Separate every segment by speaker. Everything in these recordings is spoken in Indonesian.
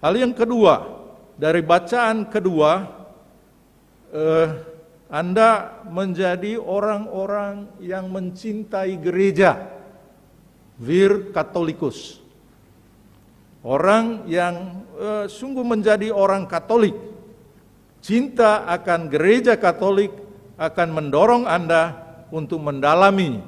Speaker 1: Hal yang kedua, dari bacaan kedua, Anda menjadi orang-orang yang mencintai gereja, vir Catholikus. Orang yang sungguh menjadi orang Katolik. Cinta akan gereja Katolik akan mendorong Anda untuk mendalami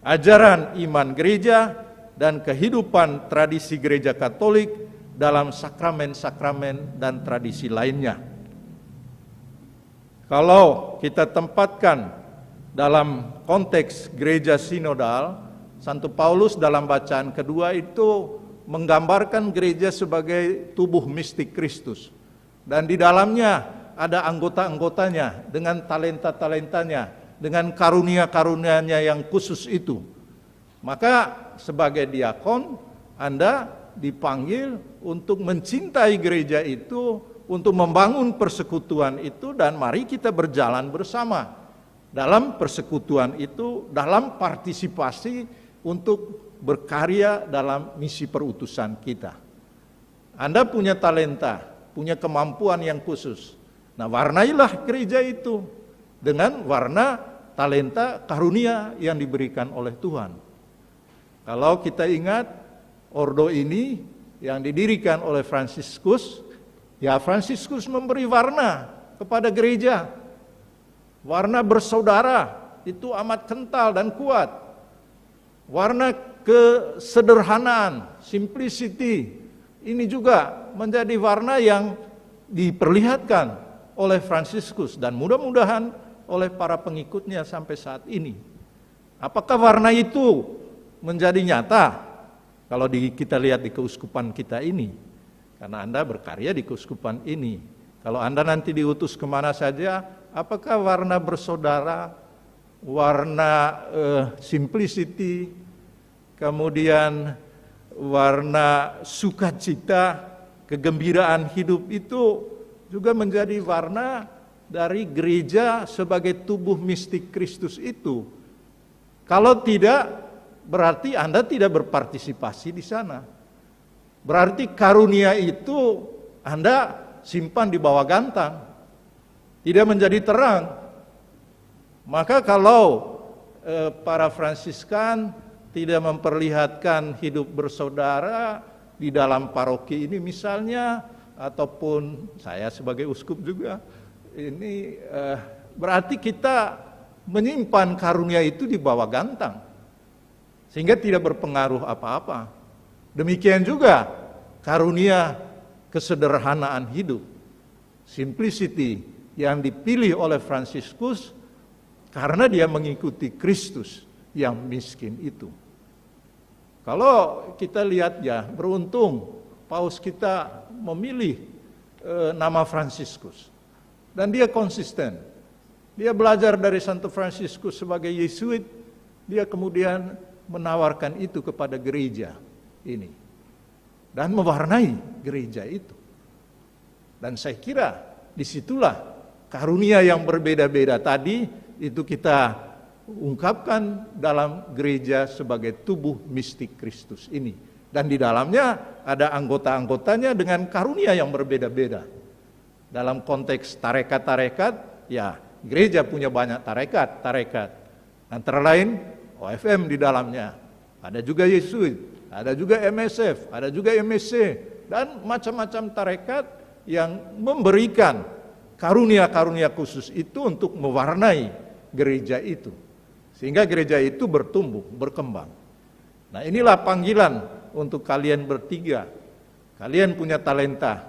Speaker 1: ajaran iman gereja dan kehidupan tradisi gereja Katolik dalam sakramen-sakramen dan tradisi lainnya. Kalau kita tempatkan dalam konteks gereja sinodal, Santo Paulus dalam bacaan kedua itu menggambarkan gereja sebagai tubuh mistik Kristus. Dan di dalamnya ada anggota-anggotanya dengan talenta-talentanya, dengan karunia-karunianya yang khusus itu. Maka sebagai diakon, Anda dipanggil untuk mencintai gereja itu, untuk membangun persekutuan itu, dan mari kita berjalan bersama dalam persekutuan itu, dalam partisipasi untuk berkarya dalam misi perutusan kita. Anda punya talenta, punya kemampuan yang khusus. Nah, warnailah gereja itu dengan warna talenta karunia yang diberikan oleh Tuhan. Kalau kita ingat ordo ini yang didirikan oleh Fransiskus, ya Fransiskus memberi warna kepada gereja. Warna bersaudara itu amat kental dan kuat. Warna kesederhanaan, simplicity, ini juga menjadi warna yang diperlihatkan oleh Fransiskus dan mudah-mudahan oleh para pengikutnya sampai saat ini. Apakah warna itu menjadi nyata kalau kita lihat di keuskupan kita ini? Karena Anda berkarya di keuskupan ini. Kalau Anda nanti diutus kemana saja, apakah warna bersaudara, warna simplicity, kemudian warna sukacita, kegembiraan hidup itu juga menjadi warna dari gereja sebagai tubuh mistik Kristus itu? Kalau tidak, berarti Anda tidak berpartisipasi di sana. Berarti karunia itu Anda simpan di bawah gantang, tidak menjadi terang. Maka kalau para Fransiskan tidak memperlihatkan hidup bersaudara di dalam paroki ini misalnya, ataupun saya sebagai uskup juga, ini berarti kita menyimpan karunia itu di bawah gantang, sehingga tidak berpengaruh apa-apa. Demikian juga karunia kesederhanaan hidup, simplicity yang dipilih oleh Fransiskus karena dia mengikuti Kristus yang miskin itu. Kalau kita lihat ya, beruntung Paus kita memilih nama Fransiskus dan dia konsisten. Dia belajar dari Santo Fransiskus sebagai Yesuit, dia kemudian menawarkan itu kepada gereja ini dan mewarnai gereja itu. Dan saya kira disitulah karunia yang berbeda-beda tadi itu kita ungkapkan dalam gereja sebagai tubuh mistik Kristus ini. Dan di dalamnya ada anggota-anggotanya dengan karunia yang berbeda-beda. Dalam konteks tarekat-tarekat, ya gereja punya banyak tarekat. Antara lain OFM di dalamnya. Ada juga Yesuit, ada juga MSF, ada juga MSC, dan macam-macam tarekat yang memberikan karunia-karunia khusus itu untuk mewarnai gereja itu. Sehingga gereja itu bertumbuh, berkembang. Nah, inilah panggilan untuk kalian bertiga. Kalian punya talenta.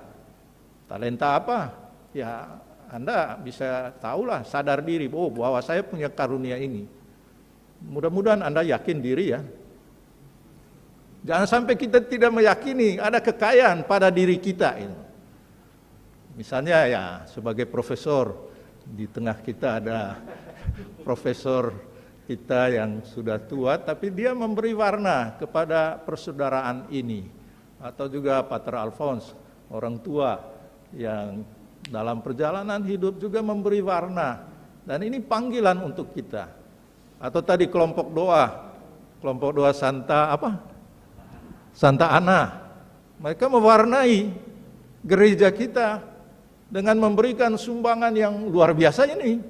Speaker 1: Talenta apa? Ya, Anda bisa tahulah, sadar diri, oh bahwa saya punya karunia ini. Mudah-mudahan Anda yakin diri ya. Jangan sampai kita tidak meyakini ada kekayaan pada diri kita ini. Misalnya ya, sebagai profesor, di tengah kita ada profesor kita yang sudah tua, tapi dia memberi warna kepada persaudaraan ini. Atau juga Pater Alphonse, orang tua yang dalam perjalanan hidup juga memberi warna. Dan ini panggilan untuk kita. Atau tadi kelompok doa Santa Ana. Mereka mewarnai gereja kita dengan memberikan sumbangan yang luar biasa ini.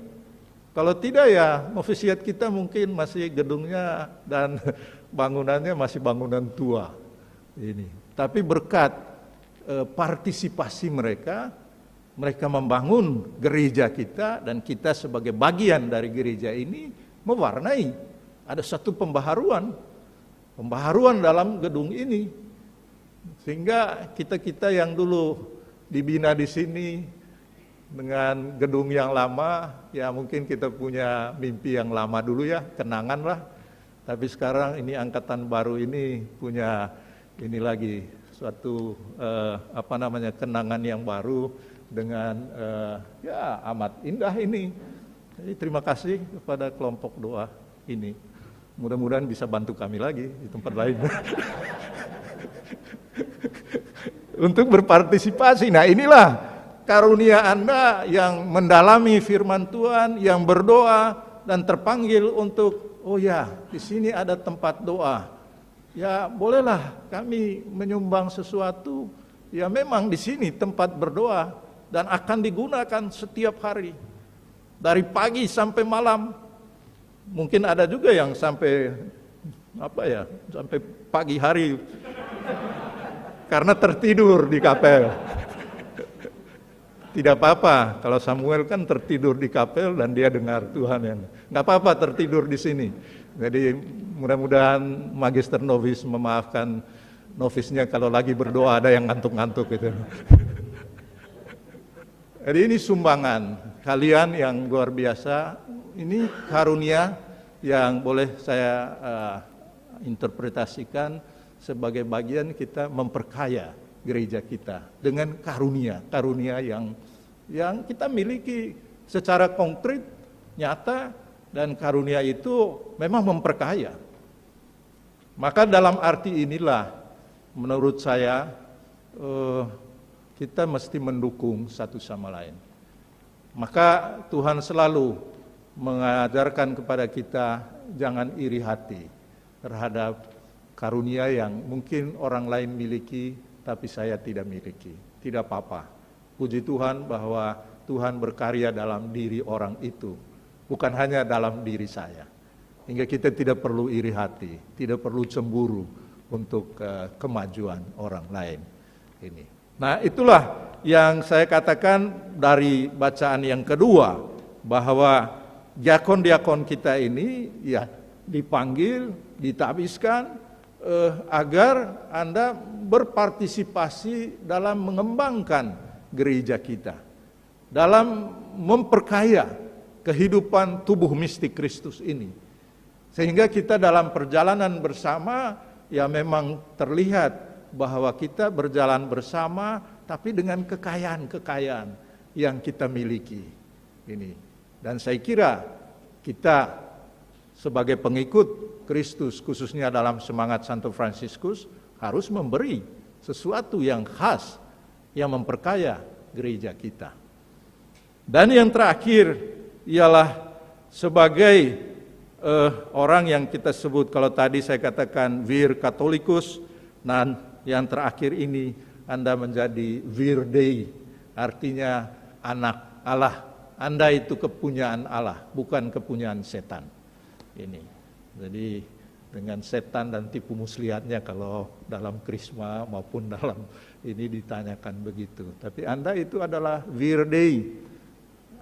Speaker 1: Kalau tidak ya novisiat kita mungkin masih gedungnya dan bangunannya masih bangunan tua ini. Tapi berkat partisipasi mereka membangun gereja kita, dan kita sebagai bagian dari gereja ini mewarnai. Ada satu pembaharuan dalam gedung ini, sehingga kita yang dulu dibina di sini dengan gedung yang lama, ya mungkin kita punya mimpi yang lama dulu ya, kenangan lah. Tapi sekarang ini angkatan baru ini punya ini lagi suatu kenangan yang baru dengan ya amat indah ini. Jadi terima kasih kepada kelompok doa ini. Mudah-mudahan bisa bantu kami lagi di tempat lain. Untuk berpartisipasi. Nah, inilah karunia Anda yang mendalami firman Tuhan, yang berdoa dan terpanggil untuk, oh ya, di sini ada tempat doa. Ya, bolehlah kami menyumbang sesuatu. Ya, memang di sini tempat berdoa dan akan digunakan setiap hari. Dari pagi sampai malam. Mungkin ada juga yang sampai sampai pagi hari karena tertidur di kapel. Tidak apa-apa, kalau Samuel kan tertidur di kapel dan dia dengar Tuhan yang nggak apa-apa tertidur di sini. Jadi mudah-mudahan Magister Novis memaafkan novisnya kalau lagi berdoa ada yang ngantuk-ngantuk gitu. Jadi ini sumbangan kalian yang luar biasa. Ini karunia yang boleh saya interpretasikan sebagai bagian kita memperkaya gereja kita dengan karunia yang kita miliki secara konkret, nyata, dan karunia itu memang memperkaya. Maka dalam arti inilah menurut saya kita mesti mendukung satu sama lain. Maka Tuhan selalu mengajarkan kepada kita jangan iri hati terhadap karunia yang mungkin orang lain miliki tapi saya tidak miliki. Tidak apa-apa. Puji Tuhan bahwa Tuhan berkarya dalam diri orang itu, bukan hanya dalam diri saya. Hingga kita tidak perlu iri hati, tidak perlu cemburu untuk kemajuan orang lain ini. Nah, itulah yang saya katakan dari bacaan yang kedua, bahwa diakon-diakon kita ini ya dipanggil, ditabiskan agar Anda berpartisipasi dalam mengembangkan gereja kita, dalam memperkaya kehidupan tubuh mistik Kristus ini. Sehingga kita dalam perjalanan bersama ya memang terlihat bahwa kita berjalan bersama tapi dengan kekayaan-kekayaan yang kita miliki ini. Dan saya kira kita sebagai pengikut Kristus, khususnya dalam semangat Santo Fransiskus, harus memberi sesuatu yang khas yang memperkaya gereja kita. Dan yang terakhir ialah sebagai orang yang kita sebut, kalau tadi saya katakan vir Catholikus, dan yang terakhir ini Anda menjadi vir Dei, artinya anak Allah. Anda itu kepunyaan Allah, bukan kepunyaan setan. Ini. Jadi dengan setan dan tipu muslihatnya kalau dalam Krisma maupun dalam ini ditanyakan begitu. Tapi Anda itu adalah vir Dei,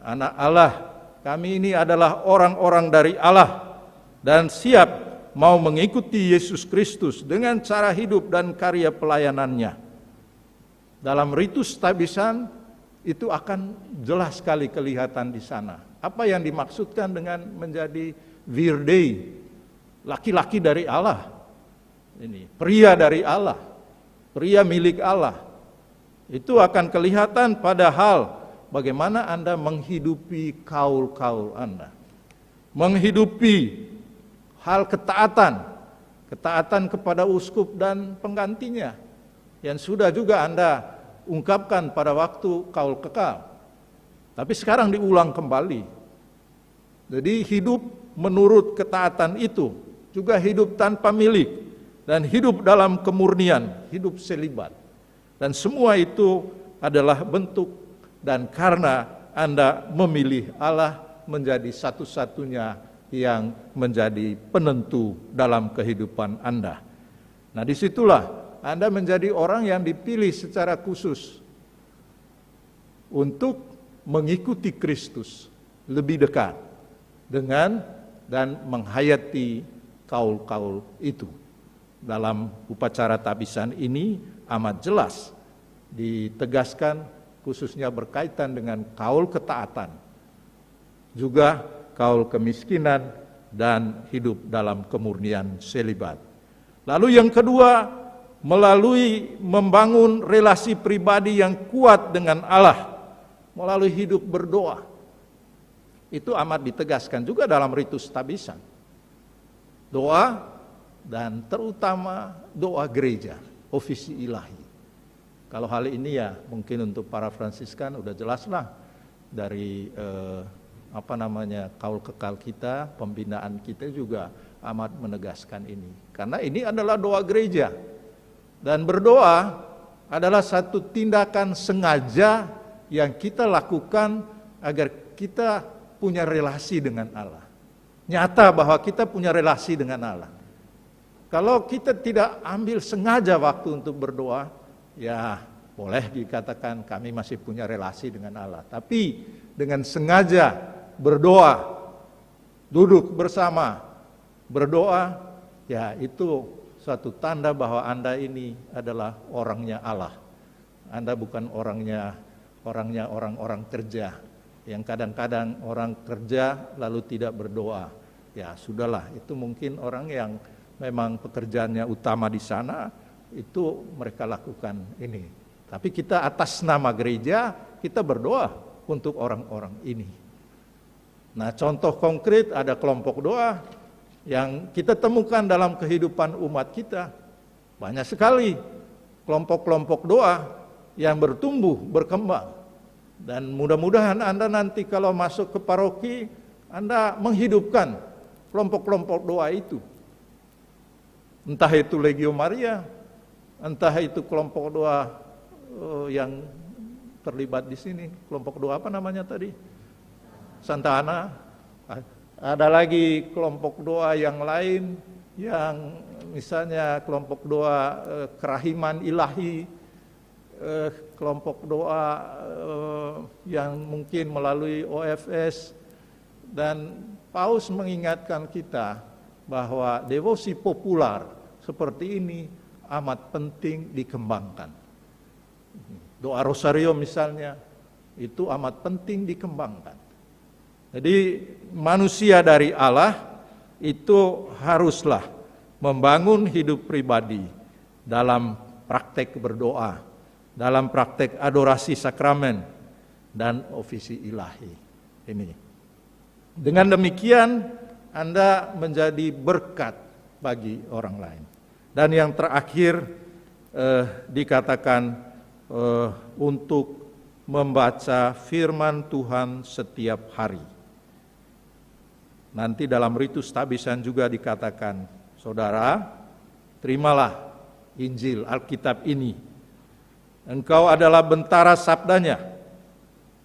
Speaker 1: anak Allah. Kami ini adalah orang-orang dari Allah dan siap mau mengikuti Yesus Kristus dengan cara hidup dan karya pelayanannya. Dalam ritus tabisan itu akan jelas sekali kelihatan di sana. Apa yang dimaksudkan dengan menjadi vir Dei, laki-laki dari Allah. Ini, pria dari Allah, pria milik Allah. Itu akan kelihatan pada hal bagaimana Anda menghidupi kaul-kaul Anda. Menghidupi hal ketaatan kepada uskup dan penggantinya yang sudah juga Anda ungkapkan pada waktu kaul kekal. Tapi sekarang diulang kembali. Jadi hidup menurut ketaatan itu, juga hidup tanpa milik, dan hidup dalam kemurnian, hidup selibat. Dan semua itu adalah bentuk, dan karena Anda memilih Allah menjadi satu-satunya yang menjadi penentu dalam kehidupan Anda. Nah, disitulah Anda menjadi orang yang dipilih secara khusus untuk mengikuti Kristus lebih dekat dengan dan menghayati kaul-kaul itu. Dalam upacara tabisan ini amat jelas ditegaskan, khususnya berkaitan dengan kaul ketaatan, juga kaul kemiskinan dan hidup dalam kemurnian selibat. Lalu yang kedua, melalui membangun relasi pribadi yang kuat dengan Allah melalui hidup berdoa. Itu amat ditegaskan juga dalam ritus tabisan. Doa, dan terutama doa gereja, ofisi ilahi. Kalau hal ini ya mungkin untuk para Fransiskan udah jelaslah dari kaul kekal kita, pembinaan kita juga amat menegaskan ini. Karena ini adalah doa gereja. Dan berdoa adalah satu tindakan sengaja yang kita lakukan agar kita punya relasi dengan Allah. Nyata bahwa kita punya relasi dengan Allah. Kalau kita tidak ambil sengaja waktu untuk berdoa, ya boleh dikatakan kami masih punya relasi dengan Allah. Tapi dengan sengaja berdoa, duduk bersama, berdoa, ya itu suatu tanda bahwa Anda ini adalah orangnya Allah. Anda bukan orangnya orang-orang kerja, yang kadang-kadang orang kerja lalu tidak berdoa. Ya sudahlah, itu mungkin orang yang memang pekerjaannya utama di sana, itu mereka lakukan ini. Tapi kita atas nama gereja, kita berdoa untuk orang-orang ini. Nah, contoh konkret ada kelompok doa yang kita temukan dalam kehidupan umat kita. Banyak sekali kelompok-kelompok doa yang bertumbuh, berkembang. Dan mudah-mudahan Anda nanti kalau masuk ke paroki, Anda menghidupkan kelompok-kelompok doa itu. Entah itu Legio Maria, entah itu kelompok doa yang terlibat di sini. Kelompok doa apa namanya tadi? Santa Ana. Ada lagi kelompok doa yang lain, yang misalnya kelompok doa kerahiman ilahi, kelompok doa yang mungkin melalui OFS. Dan Paus mengingatkan kita bahwa devosi populer seperti ini amat penting dikembangkan. Doa rosario misalnya, itu amat penting dikembangkan. Jadi manusia dari Allah itu haruslah membangun hidup pribadi dalam praktek berdoa, dalam praktek adorasi sakramen dan ofisi ilahi ini. Dengan demikian Anda menjadi berkat bagi orang lain. Dan yang terakhir dikatakan untuk membaca firman Tuhan setiap hari. Nanti dalam ritus tabisan juga dikatakan, saudara, terimalah Injil, Alkitab ini. Engkau adalah bentara sabdanya.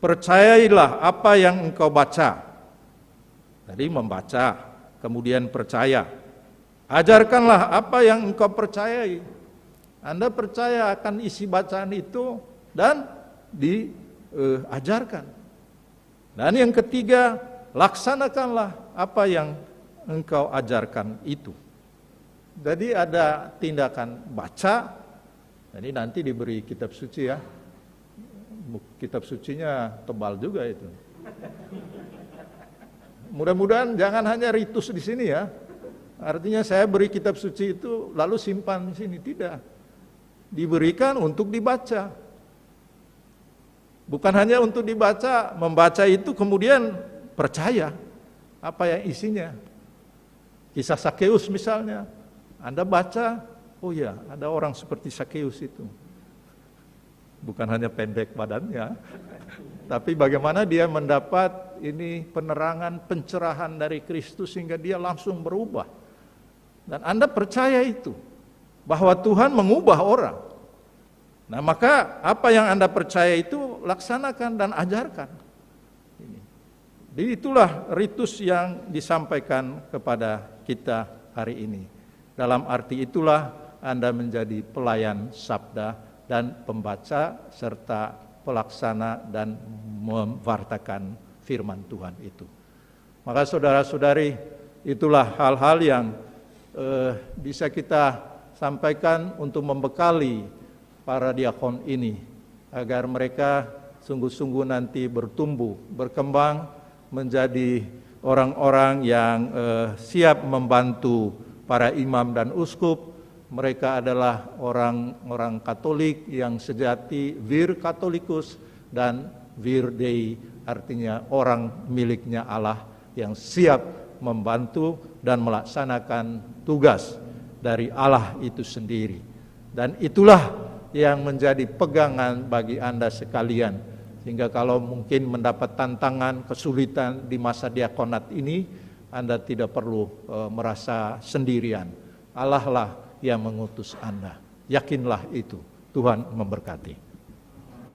Speaker 1: Percayailah apa yang engkau baca. Tadi membaca, kemudian percaya. Ajarkanlah apa yang engkau percayai. Anda percaya akan isi bacaan itu dan diajarkan. Dan yang ketiga, laksanakanlah apa yang engkau ajarkan itu. Jadi ada tindakan baca, jadi nanti diberi kitab suci ya. Kitab sucinya tebal juga itu. Mudah-mudahan jangan hanya ritus di sini ya. Artinya saya beri kitab suci itu lalu simpan di sini, tidak. Diberikan untuk dibaca. Bukan hanya untuk dibaca, membaca itu kemudian percaya apa yang isinya. Kisah Sakeus misalnya, Anda baca, oh ya, ada orang seperti Sakeus itu. Bukan hanya pendek badannya, tapi bagaimana dia mendapat ini penerangan, pencerahan dari Kristus sehingga dia langsung berubah. Dan Anda percaya itu, bahwa Tuhan mengubah orang. Nah, maka apa yang Anda percaya itu laksanakan dan ajarkan. Jadi itulah ritus yang disampaikan kepada kita hari ini. Dalam arti itulah Anda menjadi pelayan sabda dan pembaca serta pelaksana dan mewartakan firman Tuhan itu. Maka saudara-saudari, itulah hal-hal yang bisa kita sampaikan untuk membekali para diakon ini agar mereka sungguh-sungguh nanti bertumbuh, berkembang menjadi orang-orang yang siap membantu para imam dan uskup. Mereka adalah orang-orang Katolik yang sejati, vir Catholikus dan vir Dei, artinya orang miliknya Allah yang siap membantu dan melaksanakan tugas dari Allah itu sendiri. Dan itulah yang menjadi pegangan bagi Anda sekalian. Sehingga kalau mungkin mendapat tantangan, kesulitan di masa diakonat ini, Anda tidak perlu merasa sendirian. Allah lah yang mengutus Anda. Yakinlah itu. Tuhan memberkati.